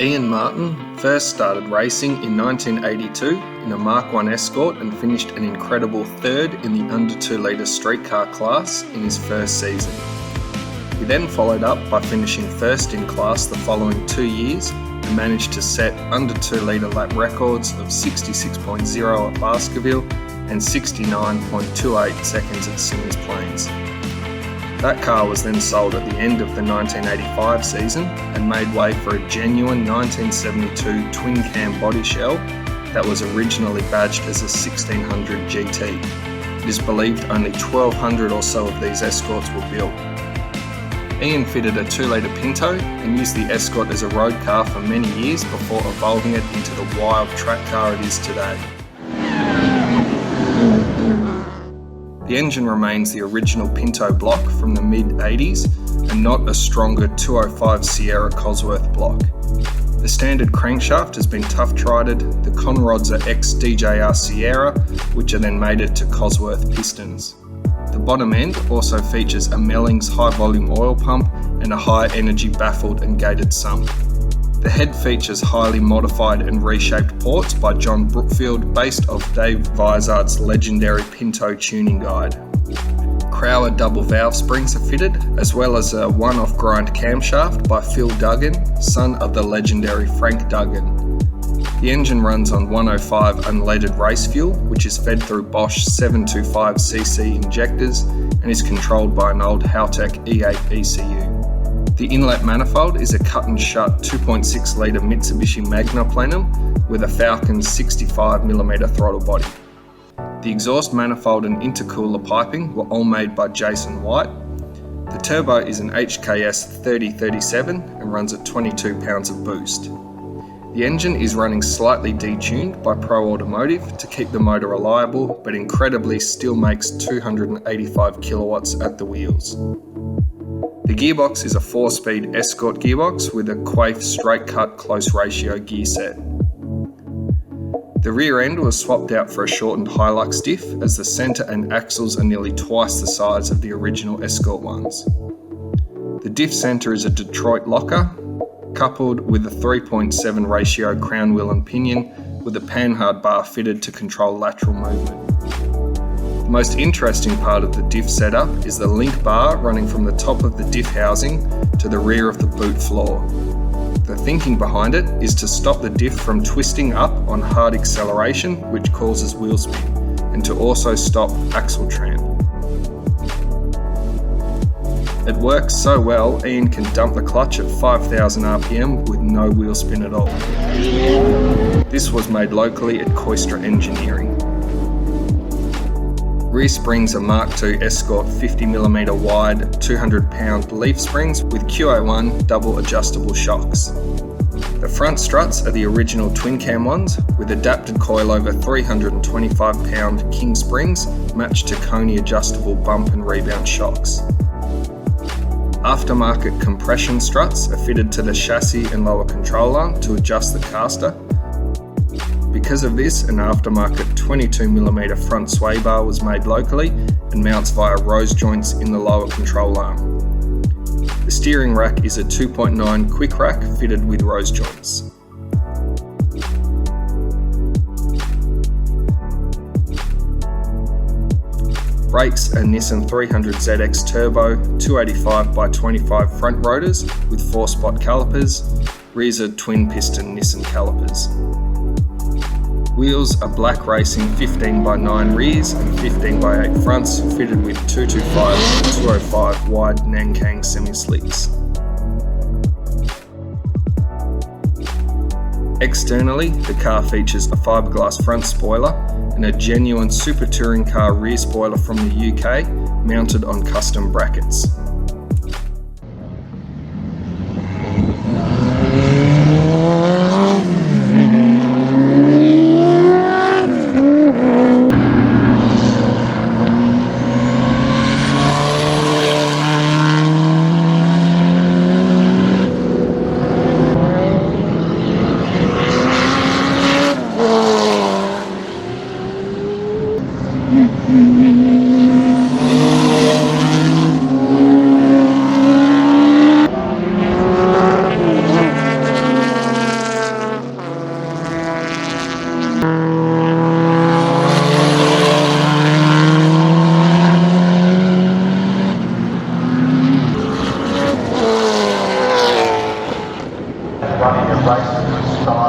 Ian Martin first started racing in 1982 in a Mark I Escort and finished an incredible third in the under 2 litre streetcar class in his first season. He then followed up by finishing first in class the following 2 years and managed to set under 2 litre lap records of 66.0 at Baskerville and 69.28 seconds at Simmons Plains. That car was then sold at the end of the 1985 season and made way for a genuine 1972 twin-cam body shell that was originally badged as a 1600 GT. It is believed only 1,200 or so of these Escorts were built. Ian fitted a 2 litre Pinto and used the Escort as a road car for many years before evolving it into the wild track car it is today. The engine remains the original Pinto block from the mid-80s and not a stronger 205 Sierra Cosworth block. The standard crankshaft has been tough-trided, the conrods are ex-DJR Sierra, which are then mated to Cosworth pistons. The bottom end also features a Mellings high-volume oil pump and a high-energy baffled and gated sump. The head features highly modified and reshaped ports by John Brookfield based off Dave Vizard's legendary Pinto tuning guide. Crowler double valve springs are fitted, as well as a one-off grind camshaft by Phil Duggan, son of the legendary Frank Duggan. The engine runs on 105 unleaded race fuel, which is fed through Bosch 725cc injectors and is controlled by an old Haltech E8 ECU. The inlet manifold is a cut-and-shut 2.6 litre Mitsubishi Magna Plenum with a Falcon 65mm throttle body. The exhaust manifold and intercooler piping were all made by Jason White. The turbo is an HKS 3037 and runs at 22 pounds of boost. The engine is running slightly detuned by Pro Automotive to keep the motor reliable, but incredibly still makes 285 kilowatts at the wheels. The gearbox is a 4-speed Escort gearbox with a Quaife straight-cut close ratio gear set. The rear end was swapped out for a shortened Hilux diff, as the centre and axles are nearly twice the size of the original Escort ones. The diff centre is a Detroit locker, coupled with a 3.7 ratio crown wheel and pinion with a panhard bar fitted to control lateral movement. The most interesting part of the diff setup is the link bar running from the top of the diff housing to the rear of the boot floor. The thinking behind it is to stop the diff from twisting up on hard acceleration, which causes wheel spin, and to also stop axle tramp. It works so well, Ian can dump the clutch at 5,000 RPM with no wheel spin at all. This was made locally at Coystra Engineering. Rear springs are Mark II Escort 50mm wide 200-pound leaf springs with QA1 double adjustable shocks. The front struts are the original twin-cam ones with adapted coilover 325-pound king springs matched to Coney adjustable bump and rebound shocks. Aftermarket compression struts are fitted to the chassis and lower control arm to adjust the caster. Because of this, an aftermarket 22mm front sway bar was made locally and mounts via rose joints in the lower control arm. The steering rack is a 2.9 quick rack fitted with rose joints. Brakes are Nissan 300ZX Turbo 285x25 front rotors with 4-spot calipers. Rears are twin piston Nissan calipers. Wheels are black racing 15x9 rears and 15x8 fronts fitted with 225 and 205 wide Nankang semi-slicks. Externally, the car features a fiberglass front spoiler and a genuine super touring car rear spoiler from the UK mounted on custom brackets. race style.